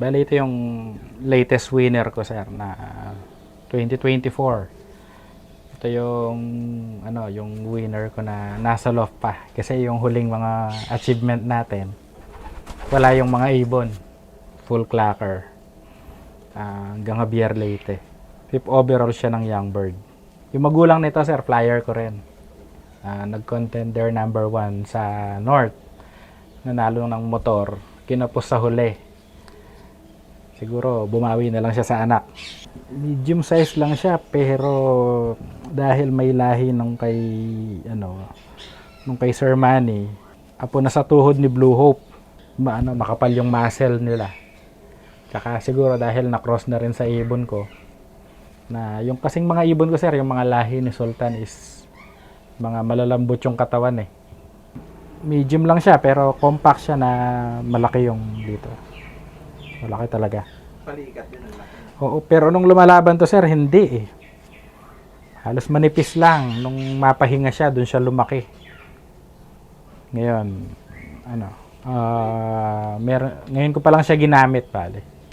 Bali, ito yung latest winner ko, sir, na 2024. Ito yung yung winner ko na nasa loft pa kasi yung huling mga achievement natin wala yung mga ibon, full clacker, hanggang Javier Leyte. Fifth overall siya ng young bird. Yung magulang nito, sir, flyer ko rin. Nag-contender number 1 sa North. Nanalo ng motor, kinapos sa huli. Siguro bumawi na lang siya sa anak. Medium size lang siya pero dahil may lahi nung kay Sir Manny, apo na sa tuhod ni Blue Hope, makapal yung muscle nila. Tsaka siguro dahil na-cross na rin sa ibon ko, na yung kasing mga ibon ko, sir, yung mga lahi ni Sultan is mga malalambot yung katawan eh. Medium lang siya pero compact siya na malaki yung dito. Malaki talaga. Palikat din ang laki. Oo, pero nung lumalaban to, sir, hindi eh. Halos manipis lang. Nung mapahinga siya, dun siya lumaki. Ngayon, ngayon ko pa lang siya ginamit, pare.